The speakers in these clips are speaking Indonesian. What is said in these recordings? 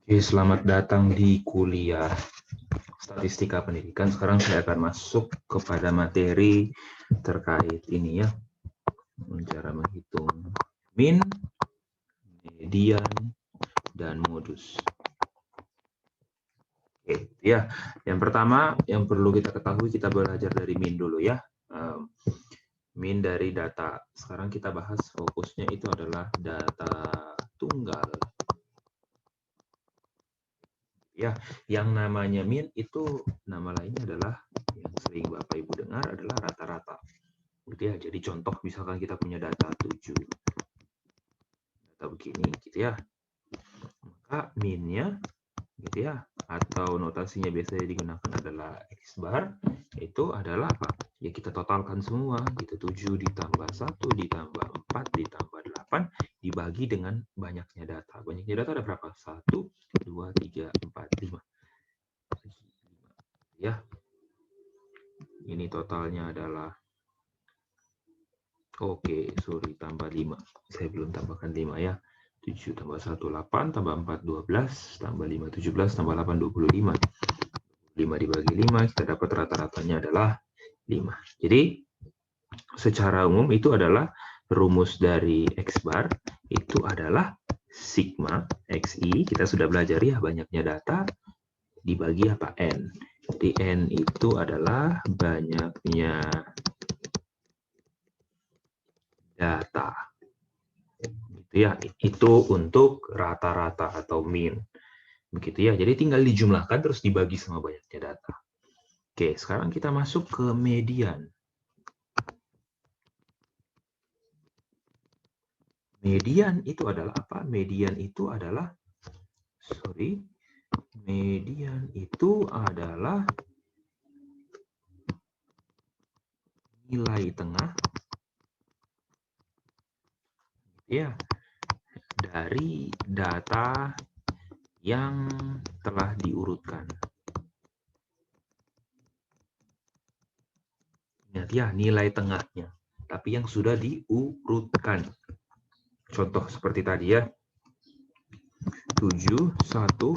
Oke, selamat datang di kuliah Statistika Pendidikan. Sekarang saya akan masuk kepada materi terkait ini ya, cara menghitung min, median, dan modus. Oke, ya. Yang pertama yang perlu kita ketahui, kita belajar dari min dulu ya. Min dari data. Sekarang kita bahas fokusnya itu adalah data tunggal. Ya, yang namanya min itu nama lainnya adalah yang sering Bapak Ibu dengar adalah rata-rata. Gitu ya. Jadi contoh misalkan kita punya data 7. Data begini gitu ya. Maka minnya gitu ya, atau notasinya biasanya digunakan adalah X bar, itu adalah apa? Ya kita totalkan semua gitu, 7 ditambah 1 ditambah 4 ditambah 8 dibagi dengan banyaknya data. Banyaknya data ada berapa? 1, 2, 3, 4, 5. Ya. Ini totalnya adalah sorry, tambah 5. Saya belum tambahkan 5 ya. 7 tambah 1, 8, tambah 4, 12, tambah 5, 17, tambah 8, 25. 5 dibagi 5, kita dapat rata-ratanya adalah 5. Jadi, secara umum itu adalah rumus dari X bar, itu adalah sigma XI, kita sudah belajar ya, banyaknya data, dibagi apa? N. Jadi, N itu adalah banyaknya data. Gitu ya, itu untuk rata-rata atau min. Begitu ya, jadi tinggal dijumlahkan terus dibagi sama banyaknya data. Oke, sekarang kita masuk ke median. Median itu adalah apa? Median itu adalah nilai tengah ya dari data yang telah diurutkan. Ingat ya, nilai tengahnya, tapi yang sudah diurutkan. Contoh seperti tadi ya. 7, 1, 4,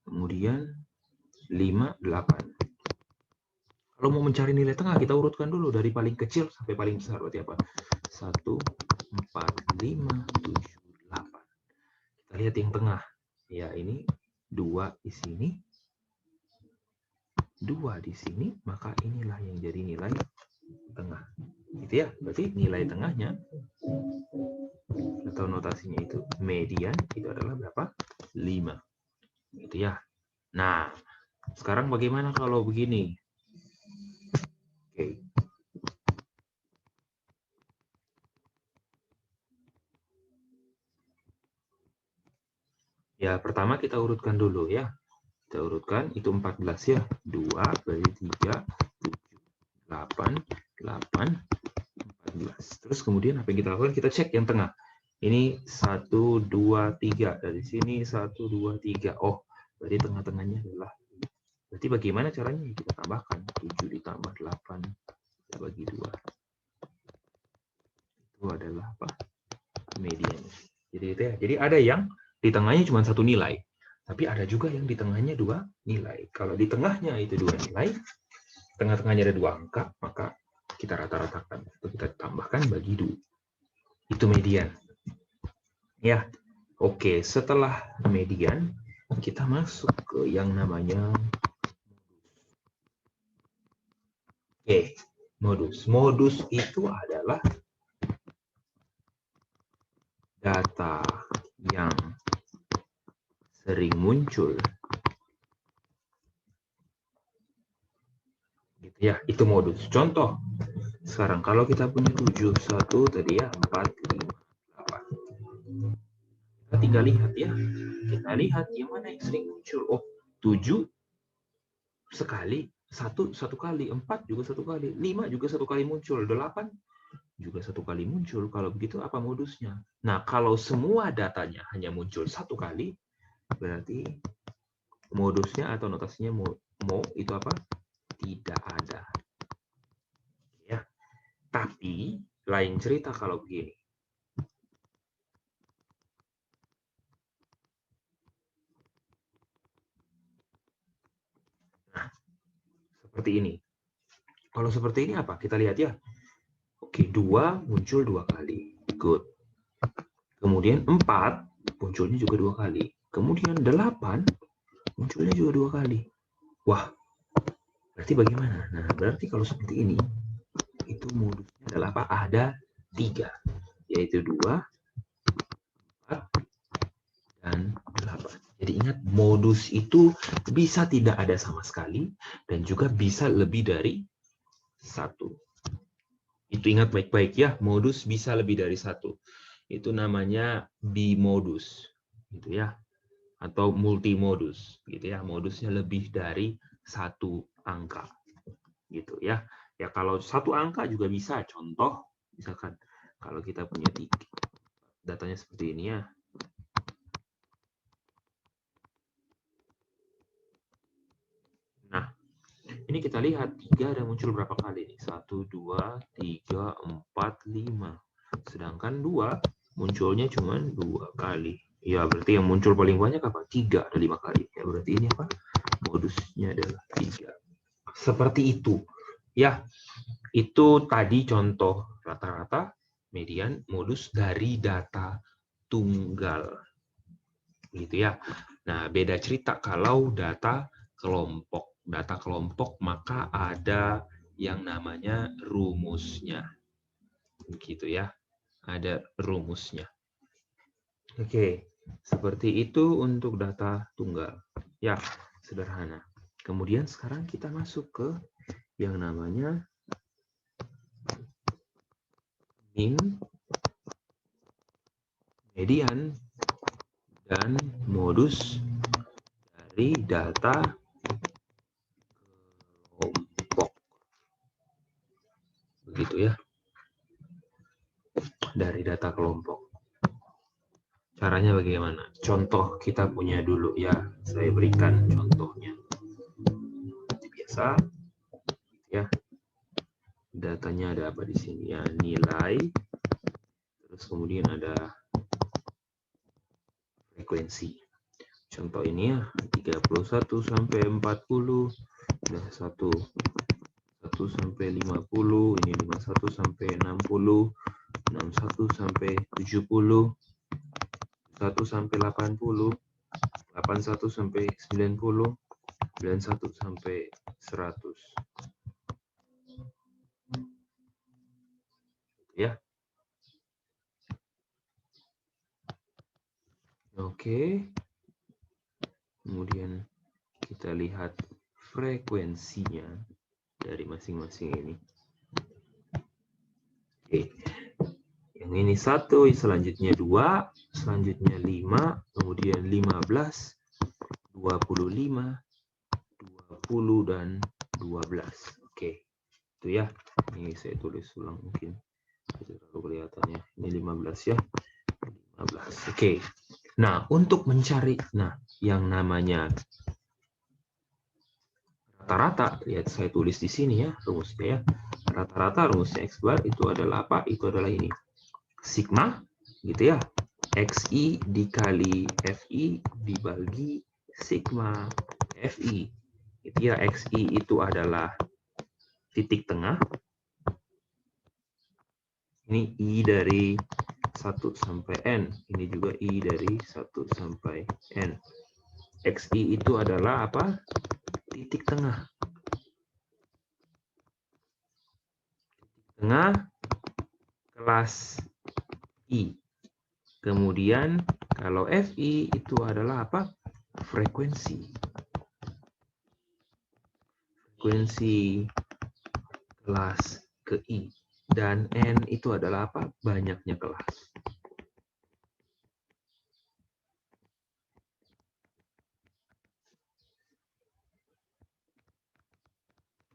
kemudian 5, 8. Kalau mau mencari nilai tengah, kita urutkan dulu dari paling kecil sampai paling besar. Berarti apa? 1, 4, 5, 7, 8. Kita lihat yang tengah. Ya, ini 2 di sini. 2 di sini, maka inilah yang jadi nilai tengah. Gitu ya. Berarti nilai tengahnya atau notasinya itu median itu adalah berapa? 5. Gitu ya. Nah, sekarang bagaimana kalau begini? Oke. Ya, pertama kita urutkan dulu ya. Kita urutkan, itu 14 ya. 2 berarti 3, 7, 8, 8, 14. Terus kemudian apa yang kita lakukan? Kita cek yang tengah. Ini 1, 2, 3. Dari sini 1, 2, 3. Oh, berarti tengah-tengahnya adalah. Berarti bagaimana caranya? Kita tambahkan. 7 ditambah 8, kita bagi 2. Itu adalah apa? Median. Jadi itu ya. Jadi ada yang di tengahnya cuma satu nilai. Tapi ada juga yang di tengahnya 2 nilai. Kalau di tengahnya itu 2 nilai, tengah-tengahnya ada 2 angka, maka kita rata-ratakan atau kita tambahkan bagi 2. Itu median. Ya. Oke, setelah median, kita masuk ke yang namanya modus. Modus itu adalah data yang sering muncul. Gitu ya, itu modus. Contoh, sekarang kalau kita punya 7, 1 tadi ya, 4, 5, 8. Kita tinggal lihat ya. Kita lihat yang mana yang sering muncul. Oh, 7 sekali, 1 satu kali, 4 juga satu kali, 5 juga satu kali muncul, 8 juga satu kali muncul. Kalau begitu apa modusnya? Nah, kalau semua datanya hanya muncul satu kali, berarti modusnya atau notasinya mo itu apa? Tidak ada. Ya. Tapi lain cerita kalau begini. seperti ini. Kalau seperti ini apa? Kita lihat ya. Oke, 2 muncul 2 kali. Good. Kemudian 4 munculnya juga 2 kali. Kemudian 8 munculnya juga 2 kali. Wah, berarti bagaimana? Nah, berarti kalau seperti ini, itu modusnya adalah apa? Ada 3, yaitu 2, 4, dan 8. Jadi ingat, modus itu bisa tidak ada sama sekali, dan juga bisa lebih dari 1. Itu ingat baik-baik ya, modus bisa lebih dari 1. Itu namanya bimodus, gitu ya, atau multimodus, gitu ya. Modusnya lebih dari 1 angka, gitu ya. Ya kalau 1 angka juga bisa. Contoh, misalkan kalau kita punya 3, datanya seperti ini ya. Nah, ini kita lihat 3 ada muncul berapa kali nih? 1, 2, 3, 4, 5. Sedangkan 2 munculnya cuma 2 kali. Ya, berarti yang muncul paling banyak apa? 3, ada 5 kali. Ya, berarti ini apa? Modusnya adalah 3. Seperti itu. Ya, itu tadi contoh rata-rata, median, modus dari data tunggal. Gitu ya. Nah, beda cerita kalau data kelompok. Data kelompok maka ada yang namanya rumusnya. Begitu ya. Ada rumusnya. Oke, seperti itu untuk data tunggal. Ya, sederhana. Kemudian sekarang kita masuk ke yang namanya min, median, dan modus dari data kelompok. Begitu ya. Dari data kelompok. Caranya bagaimana? Contoh kita punya dulu ya. Saya berikan contohnya. Biasa ya. Datanya ada apa di sini ya? Nilai. Terus kemudian ada frekuensi. Contoh ini ya, 31 sampai 40, udah 1 sampai 50, ini 51 sampai 60, 61 sampai 70, 1 sampai 80, 81 sampai 90, 91 sampai 100. Ya. Oke. Kemudian kita lihat frekuensinya dari masing-masing ini. Oke. Yang ini 1, selanjutnya 2, selanjutnya 5, kemudian 15, 25, 20, dan 12. Oke. Itu ya. Ini saya tulis ulang mungkin. Itu terlalu kelihatannya. Ini 15 ya. 15. Oke. Nah, untuk mencari yang namanya rata-rata, lihat saya tulis di sini ya rumusnya ya. Rata-rata rumusnya X bar itu adalah apa? Itu adalah ini. Sigma gitu ya. XI dikali FI dibagi sigma FI. Itu ya, XI itu adalah titik tengah. Ini I dari 1 sampai N. Ini juga I dari 1 sampai N. XI itu adalah apa? Titik tengah. Tengah kelas I. Kemudian kalau FI itu adalah apa? Frekuensi. Frekuensi kelas ke I. Dan N itu adalah apa? Banyaknya kelas.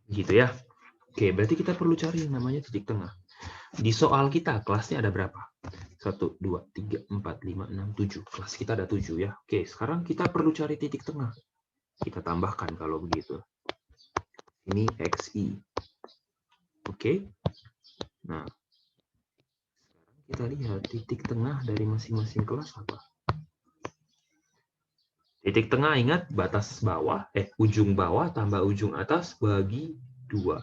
Gitu ya. Oke, berarti kita perlu cari yang namanya titik tengah. Di soal kita, kelasnya ada berapa? 1, 2, 3, 4, 5, 6, 7. Kelas kita ada 7 ya. Oke, sekarang kita perlu cari titik tengah. Kita tambahkan kalau begitu. Ini XI. Oke. Nah, kita lihat titik tengah dari masing-masing kelas apa? Titik tengah ingat batas bawah, ujung bawah tambah ujung atas bagi 2.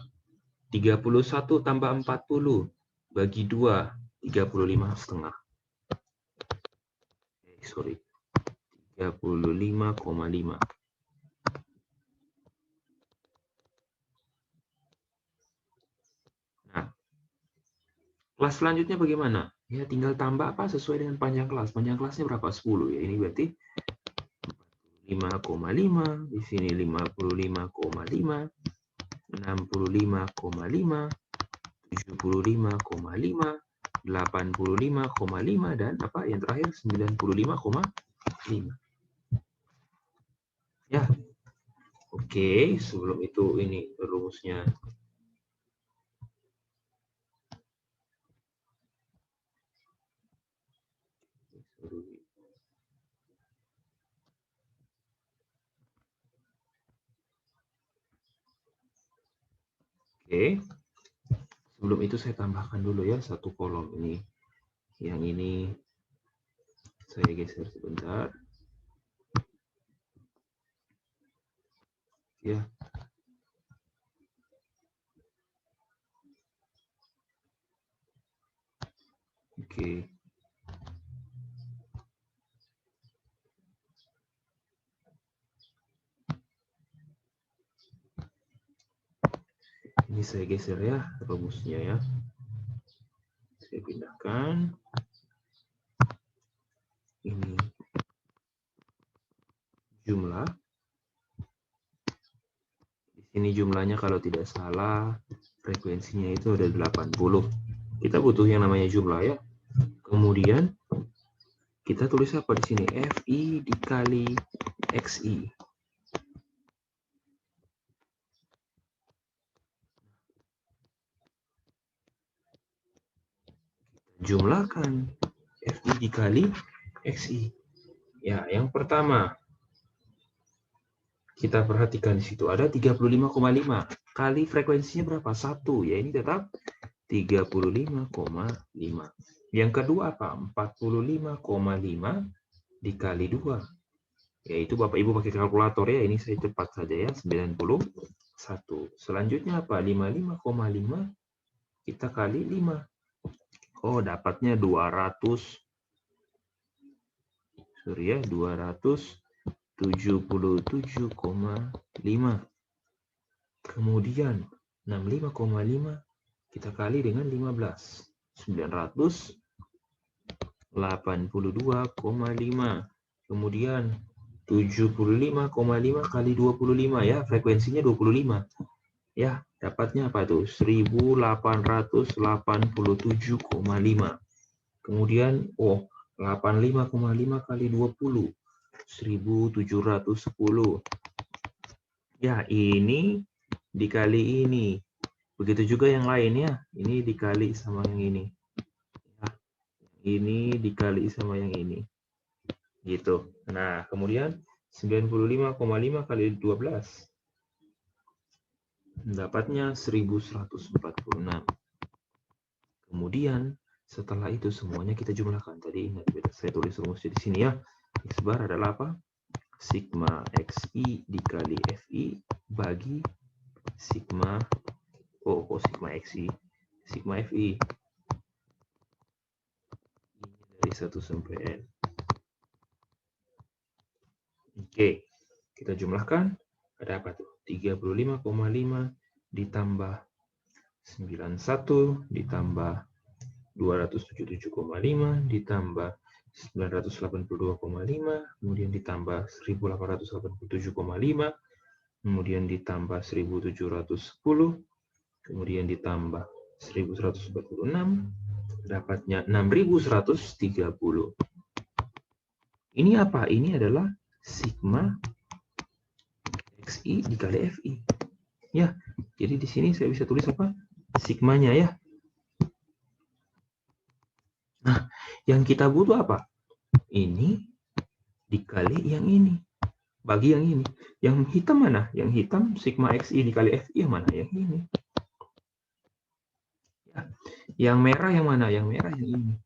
31 tambah 40 bagi 2, 35,5. Sorry, 35,5. Nah, kelas selanjutnya bagaimana? Ya, tinggal tambah apa sesuai dengan panjang kelas. Panjang kelasnya berapa? 10 ya. Ini berarti 5,5, di sini 55,5, 65,5, 75,5, 85,5, dan apa yang terakhir 95,5. Ya, oke. Sebelum itu ini rumusnya. Oke. Sebelum itu saya tambahkan dulu ya satu kolom ini. Yang ini saya geser sebentar. Ya. Oke. Ini saya geser ya rumusnya ya. Saya pindahkan. Ini jumlah. Di sini jumlahnya kalau tidak salah frekuensinya itu ada 80. Kita butuh yang namanya jumlah ya. Kemudian kita tulis apa di sini? FI dikali XI. Jumlahkan FI dikali XI. Ya, yang pertama kita perhatikan di situ ada 35,5 kali frekuensinya berapa? 1 ya, ini tetap 35,5. Yang kedua apa? 45,5 dikali 2. Yaitu Bapak Ibu pakai kalkulator ya, ini saya cepat saja ya, 91. Selanjutnya apa? 55,5 kita kali 5. Oh, dapatnya 200. Sorry ya, 277,5. Kemudian 65,5 kita kali dengan 15. 982,5. Kemudian 75,5 kali 25 ya, frekuensinya 25. Ya, dapatnya apa tuh? 1887,5. Kemudian 85,5 kali 20. 1710. Ya, ini dikali ini. Begitu juga yang lainnya. Ini dikali sama yang ini. Ya, ini dikali sama yang ini. Gitu. Nah, kemudian 95,5 kali 12. Dapatnya 1146. Kemudian setelah itu semuanya kita jumlahkan. Tadi ingat saya tulis rumusnya di sini ya. X bar adalah apa? Sigma XI dikali FI bagi sigma sigma XI, sigma FI. Ini dari 1 sampai N. Oke, kita jumlahkan. Ada apa tuh? 35,5 ditambah 91 ditambah 277,5 ditambah 982,5, kemudian ditambah 1887,5, kemudian ditambah 1710, kemudian ditambah 1146, dapatnya 6130. Ini apa? Ini adalah sigma XI dikali FI. Ya, jadi di sini saya bisa tulis apa? Sigmanya ya. Nah, yang kita butuh apa? Ini dikali yang ini. Bagi yang ini. Yang hitam mana? Yang hitam sigma XI dikali FI yang mana? Yang ini. Ya. Yang merah yang mana? Yang merah yang ini.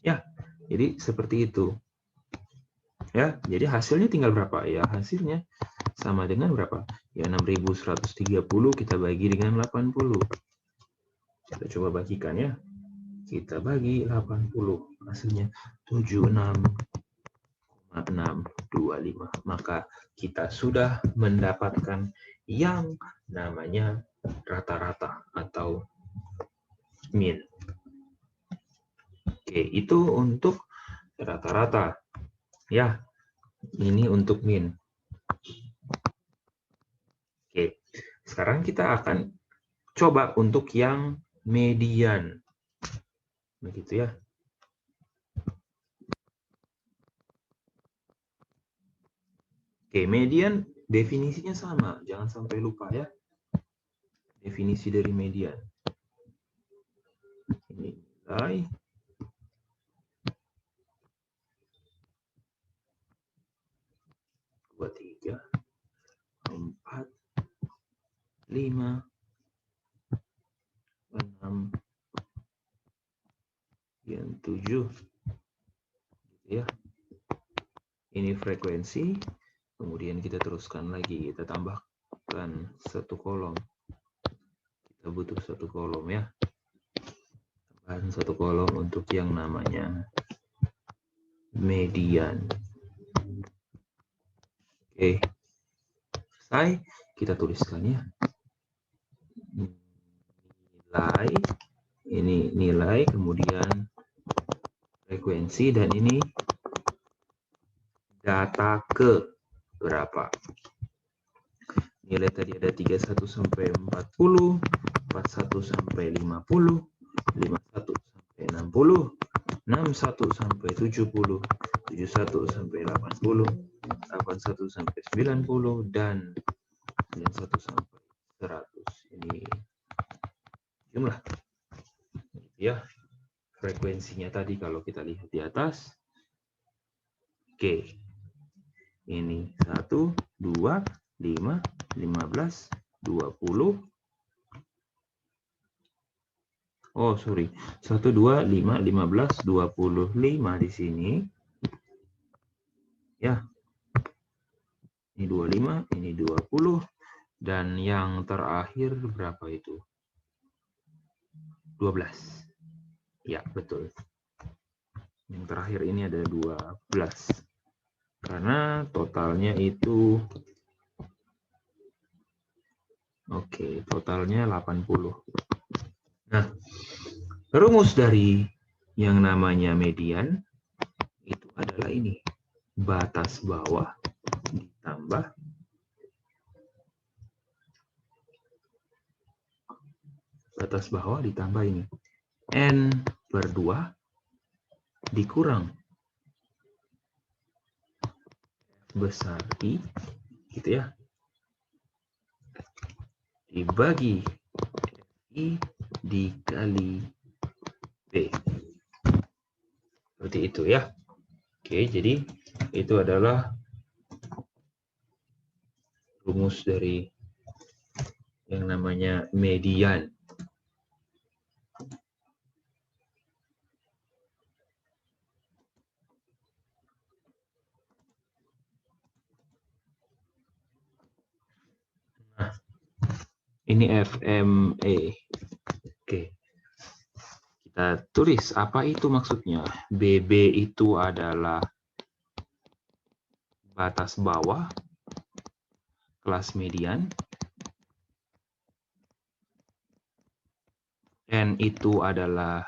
Ya, jadi seperti itu. Ya, jadi hasilnya tinggal berapa? Ya, hasilnya sama dengan berapa? Ya, 6.130 kita bagi dengan 80. Kita coba bagikan ya. Kita bagi 80. Hasilnya 76,625. Maka kita sudah mendapatkan yang namanya rata-rata atau mean. Oke, itu untuk rata-rata. Ya, ini untuk mean. Oke, sekarang kita akan coba untuk yang median. Begitu ya. Oke, median definisinya sama. Jangan sampai lupa ya. Definisi dari median. Ini nilai. Dua, tiga, 4, 5, 6, 7. Ya. Ini frekuensi. Kemudian kita teruskan lagi. Kita tambahkan satu kolom. Kita butuh satu kolom ya. Tambahan satu kolom untuk yang namanya median. Oke. Selesai. Kita tuliskan ya. Nilai. Ini nilai, kemudian frekuensi, dan ini data ke berapa. Nilai tadi ada 31 sampai 40, 41 sampai 50, 51 sampai 60, 61 sampai 70, 71 sampai 80, 81 sampai 90, dan 91 sampai 100. Ini jumlah. Ya, frekuensinya tadi kalau kita lihat di atas. Oke. Ini 1, 2, 5, 15, 20. Oh, sorry. 1, 2, 5, 15, 25 di sini. Ya. Ini 25, ini 20. Dan yang terakhir berapa itu? 12. Ya, betul. Yang terakhir ini ada 12. Karena totalnya itu, oke, totalnya 80. Nah, rumus dari yang namanya median itu adalah ini. Batas bawah ditambah ini. N per 2 dikurang F besar I, gitu ya, dibagi I dikali B. Seperti itu ya. Oke, jadi itu adalah rumus dari yang namanya median. Nah, ini FME. Oke. Kita tulis apa itu maksudnya. BB itu adalah batas bawah kelas median. N itu adalah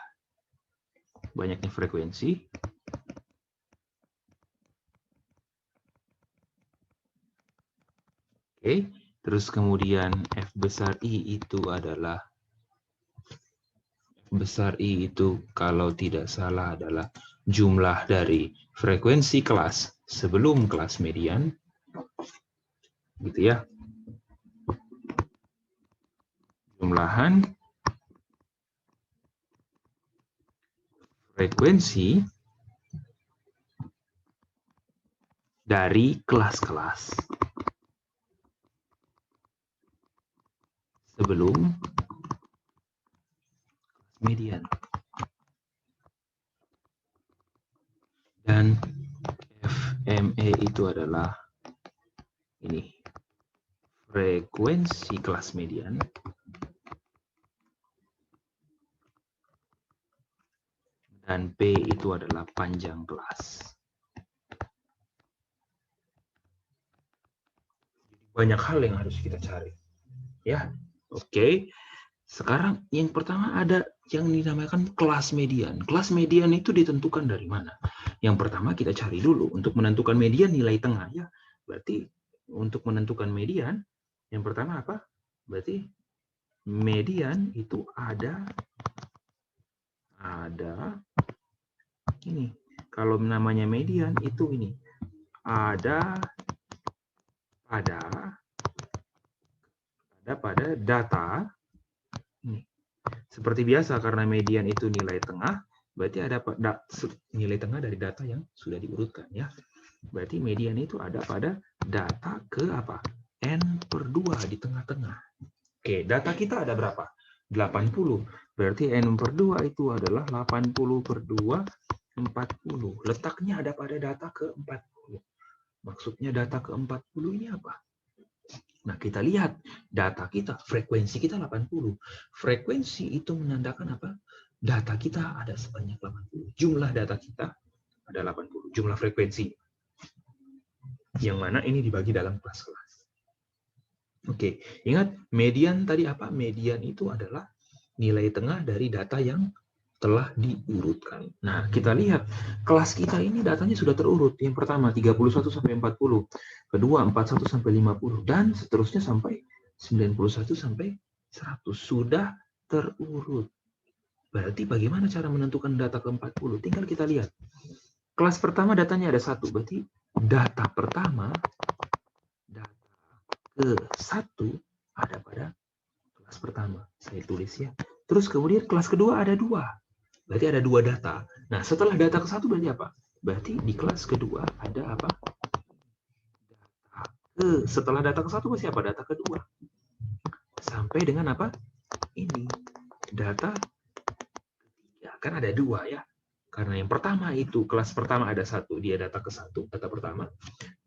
banyaknya frekuensi. Oke, terus kemudian F besar I itu adalah, F besar I itu kalau tidak salah adalah jumlah dari frekuensi kelas sebelum kelas median. Gitu ya. Jumlahan frekuensi dari kelas-kelas sebelum median. Dan F ME itu adalah ini frekuensi kelas median. Dan P itu adalah panjang kelas. Banyak hal yang harus kita cari. Ya, oke. Sekarang yang pertama ada yang dinamakan kelas median. Kelas median itu ditentukan dari mana? Yang pertama kita cari dulu untuk menentukan median nilai tengah ya. Berarti untuk menentukan median yang pertama apa? Berarti median itu ada ini. Kalau namanya median itu ini ada pada data ini. Seperti biasa karena median itu nilai tengah, berarti ada nilai tengah dari data yang sudah diurutkan ya. Berarti median itu ada pada data ke apa? N/2 di tengah-tengah. Oke, data kita ada berapa? 80. Berarti N/2 itu adalah 80/2 40. Letaknya ada pada data ke-40. Maksudnya data ke-40 ini apa? Nah, kita lihat data kita, frekuensi kita 80. Frekuensi itu menandakan apa? Data kita ada sebanyak 80. Jumlah data kita ada 80. Jumlah frekuensi. Yang mana ini dibagi dalam kelas-kelas. Oke, ingat median tadi apa? Median itu adalah nilai tengah dari data yang telah diurutkan. Nah, kita lihat kelas kita ini datanya sudah terurut. Yang pertama 31 sampai 40, kedua 41 sampai 50 dan seterusnya sampai 91 sampai 100 sudah terurut. Berarti bagaimana cara menentukan data ke-40? Tinggal kita lihat. Kelas pertama datanya ada 1, berarti data pertama data ke-1 ada pada kelas pertama. Saya tulis ya. Terus kemudian kelas kedua ada 2. Berarti ada 2 data. Nah, setelah data ke-1 berarti apa? Berarti di kelas kedua ada apa? Setelah data ke-1 masih apa? Data kedua. Sampai dengan apa? Ini. Data ketiga. Kan ada 2 ya. Karena yang pertama itu, kelas pertama ada 1. Dia data ke-1, data pertama.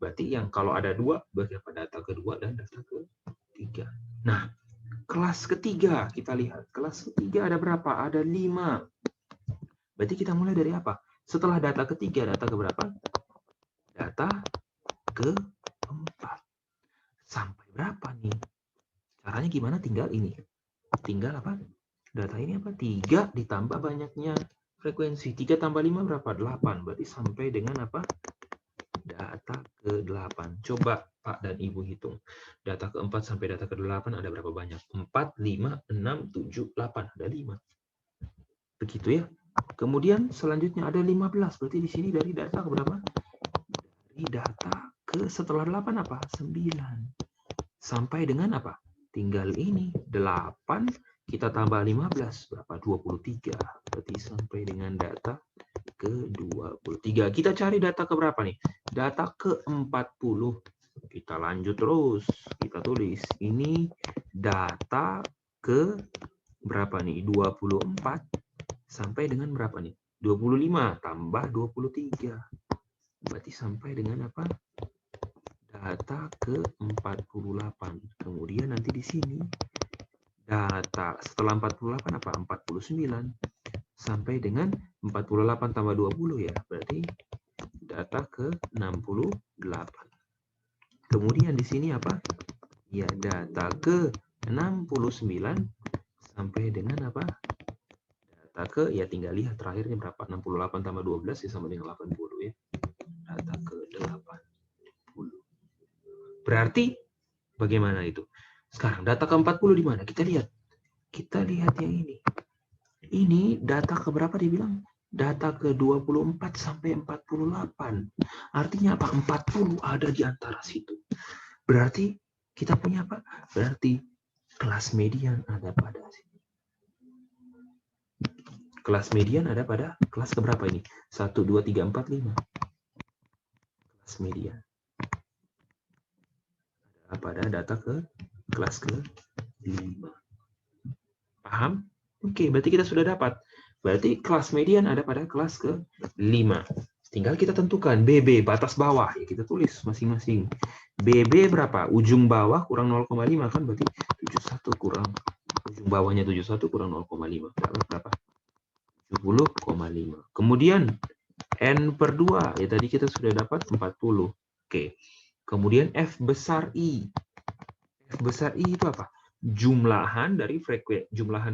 Berarti yang kalau ada 2, berarti apa? Data kedua dan data ketiga. Nah, kelas ketiga kita lihat. Kelas ketiga ada berapa? Ada 5. Berarti kita mulai dari apa? Setelah data ketiga, data ke berapa? Data ke-4. Sampai berapa nih? Caranya gimana? Tinggal ini. Tinggal apa? Data ini apa? 3 ditambah banyaknya frekuensi. 3 tambah 5 berapa? 8. Berarti sampai dengan apa? Data ke-8. Coba Pak dan Ibu hitung. Data ke-4 sampai data ke-8 ada berapa banyak? 4, 5, 6, 7, 8. Ada 5. Begitu ya. Kemudian selanjutnya ada 15. Berarti di sini dari data ke berapa? Dari data ke setelah 8 apa? 9. Sampai dengan apa? Tinggal ini 8 kita tambah 15 berapa? 23. Berarti sampai dengan data ke 23. Kita cari data ke berapa nih? Data ke 40. Kita lanjut terus. Kita tulis ini data ke berapa nih? 24 sampai dengan berapa nih? 25 tambah 23. Berarti sampai dengan apa? Data ke 48. Kemudian nanti di sini data setelah 48 apa? 49 sampai dengan 48 tambah 20 ya. Berarti data ke 68. Kemudian di sini apa? Ya, data ke 69 sampai dengan apa? Data ke, ya tinggal lihat terakhirnya berapa? 68 tambah 12 ya sama dengan 80 ya. Data ke 80. Berarti bagaimana itu? Sekarang data ke-40 di mana? Kita lihat. Kita lihat yang ini. Ini data ke berapa dibilang? Data ke 24 sampai 48. Artinya apa? 40 ada di antara situ. Berarti kita punya apa? Berarti kelas median ada pada sini. Kelas median ada pada kelas keberapa ini? 1, 2, 3, 4, 5. Kelas median. Ada pada data ke kelas ke-5. Paham? Oke, berarti kita sudah dapat. Berarti kelas median ada pada kelas ke-5. tinggal kita tentukan BB batas bawah, ya kita tulis masing-masing. BB berapa? Ujung bawah kurang 0,5 kan, berarti 71 kurang ujung bawahnya 71 kurang 0,5 berapa? 70,5. Kemudian N per 2, ya tadi kita sudah dapat 40. Oke. Kemudian F besar I. F besar I itu apa? Jumlahan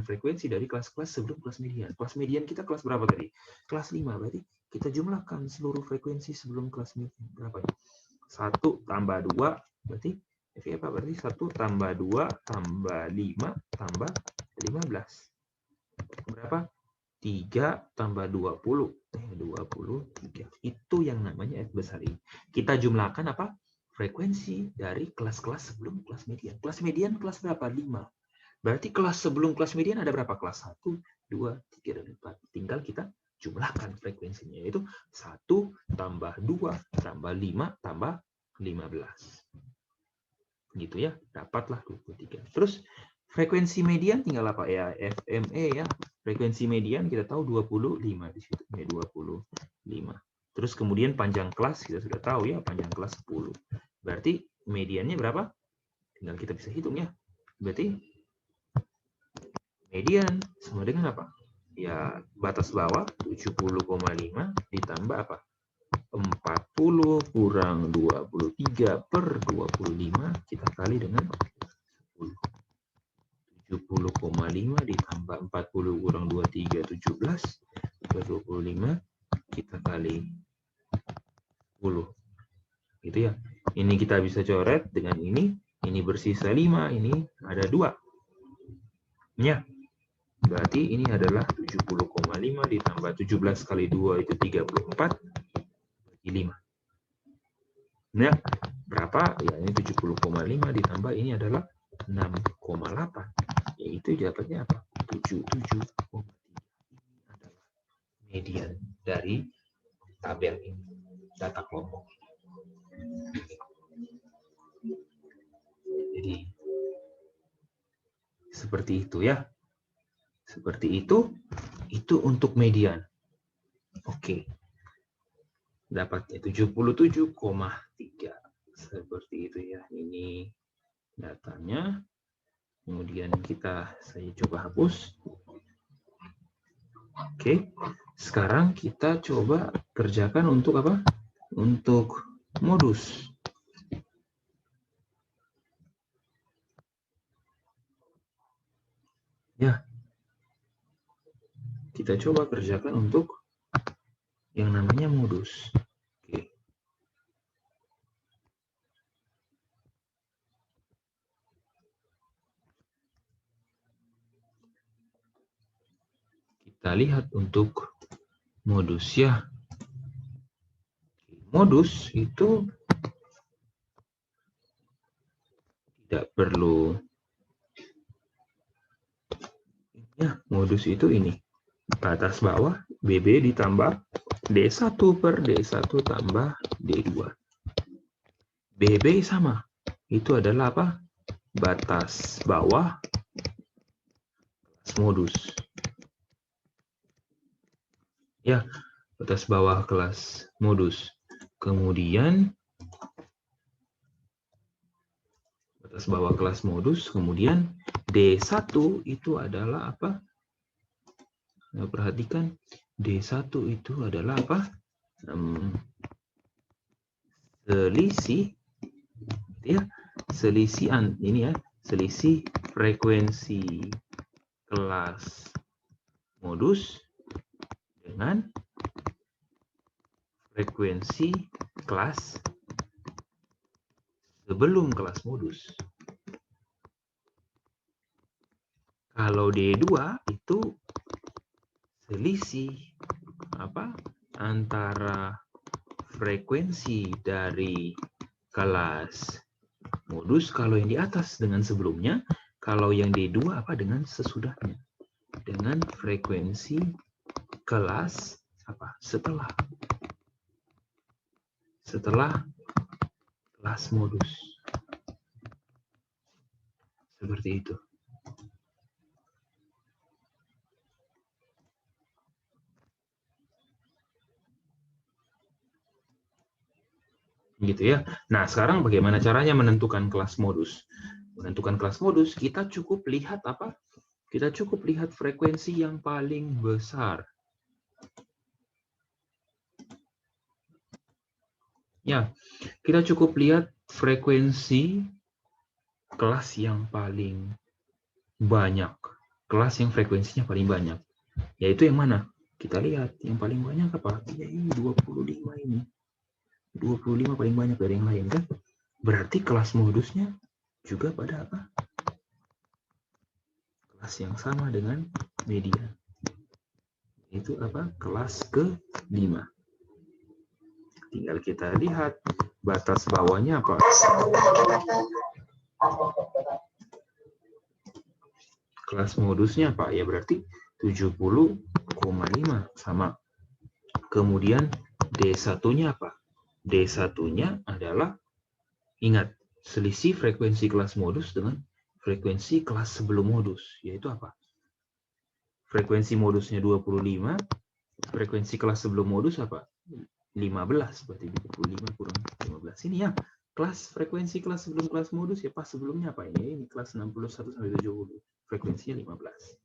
frekuensi dari kelas-kelas sebelum kelas median. Kelas median kita kelas berapa tadi? Kelas 5. Berarti kita jumlahkan seluruh frekuensi sebelum kelas median. Berapa? 1 tambah 2, berarti F apa? Berarti 1 tambah 2 tambah 5 tambah 15. Berapa? 3 tambah 20. 23. Itu yang namanya F besar I. Kita jumlahkan apa? Frekuensi dari kelas-kelas sebelum kelas median. Kelas median kelas berapa? 5. Berarti kelas sebelum kelas median ada berapa kelas? 1, 2, 3, dan 4. Tinggal kita jumlahkan frekuensinya. Yaitu 1 tambah 2 tambah 5 tambah 15. Gitu ya. Dapatlah 23. Terus frekuensi median tinggal apa ya? FME ya. Frekuensi median kita tahu 25 di situ. Ya, 25. Terus kemudian panjang kelas kita sudah tahu ya, panjang kelas 10. Berarti mediannya berapa? Tinggal kita bisa hitung ya. Berarti median sama dengan apa? Ya, batas bawah 70,5 ditambah apa? 40 kurang 23 per 25 kita kali dengan 10. 70,5 ditambah 40 kurang 23, 17 per 25 kita kali 10. Gitu ya. Ini kita bisa coret dengan ini bersisa 5, ini ada 2. Ya. Berarti ini adalah 70,5 ditambah 17 kali 2 itu 34 bagi 5. Nah, berapa? Ya, ini 70,5 ditambah ini adalah 6,8. Yaitu dapatnya apa? 77,3. Ini adalah median dari tabel ini, data kelompok. Jadi seperti itu ya. Seperti itu untuk median. Oke. Dapatnya 77,3. Seperti itu ya. Ini datanya. Kemudian saya coba hapus. Oke. Sekarang kita coba kerjakan untuk apa? Untuk modus. Ya. Kita coba kerjakan untuk yang namanya modus. Oke. Kita lihat untuk modus ya. Modus itu tidak perlu ya, modus itu ini. Batas bawah BB ditambah D1 per D1 tambah D2. BB sama. Itu adalah apa? Batas bawah kelas modus. Ya, batas bawah kelas modus. Kemudian batas bawah kelas modus, kemudian D1 itu adalah apa? Nah, perhatikan D1 itu adalah apa? Selisih ya, selisih ini ya, selisih frekuensi kelas modus dengan frekuensi kelas sebelum kelas modus. Kalau D2 itu selisih apa? Antara frekuensi dari kelas modus kalau yang di atas dengan sebelumnya, kalau yang D2 apa dengan sesudahnya. Dengan frekuensi kelas apa? Setelah kelas modus. Seperti itu. Gitu ya. Nah, sekarang bagaimana caranya menentukan kelas modus? Menentukan kelas modus, kita cukup lihat apa? Kita cukup lihat frekuensi yang paling besar. Ya, kita cukup lihat frekuensi kelas yang paling banyak. Kelas yang frekuensinya paling banyak. Yaitu yang mana? Kita lihat yang paling banyak apa? Ya ini 25 ini. 25 paling banyak dari yang lain kan? Berarti kelas modusnya juga pada apa? Kelas yang sama dengan media. Itu apa? Kelas ke-5. Tinggal kita lihat batas bawahnya apa? Kelas modusnya apa? Ya berarti 70,5 sama. Kemudian D1-nya apa? D1-nya adalah, ingat, selisih frekuensi kelas modus dengan frekuensi kelas sebelum modus. Yaitu apa? Frekuensi modusnya 25, frekuensi kelas sebelum modus apa? 15, berarti 25 kurang 15. Ini ya, kelas frekuensi kelas sebelum kelas modus ya pas sebelumnya apa ini? Ini kelas 61 sampai 70. Frekuensinya 15.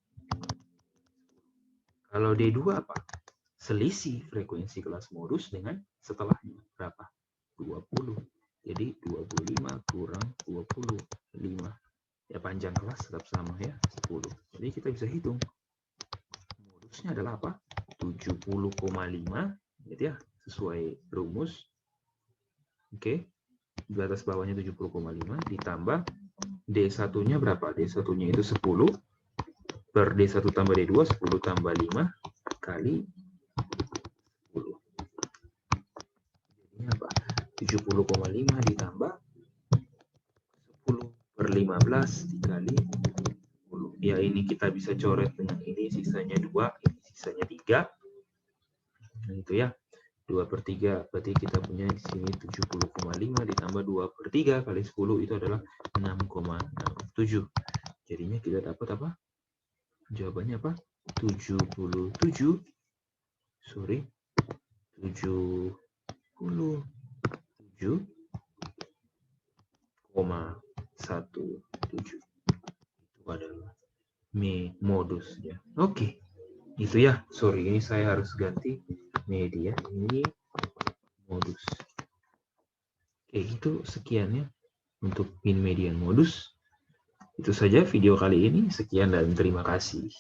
Kalau D2 apa? Selisih frekuensi kelas modus dengan setelahnya berapa? 20. Jadi 25 kurang 25. Ya panjang kelas tetap sama ya, 10. Jadi kita bisa hitung. Modusnya adalah apa? 70,5 gitu ya, sesuai rumus. Oke. Di atas bawahnya 70,5 ditambah D1-nya berapa? D1-nya itu 10 per D1 tambah D2, 10 tambah 5 kali 10. Jadinya apa? 70,5 ditambah 10 per 15 dikali 10. Ya ini kita bisa coret dengan ini, sisanya 2, ini sisanya 3. Nah itu ya. 2 per 3, berarti kita punya di sini 70,5 ditambah 2 per 3 kali 10 itu adalah 6,67. Jadinya kita dapat apa? Jawabannya apa? 77,17. Itu adalah modusnya. Oke. Itu ya. Sorry, ini saya harus ganti media. Ini modus. Oke, itu sekian ya untuk min median modus. Itu saja video kali ini. Sekian dan terima kasih.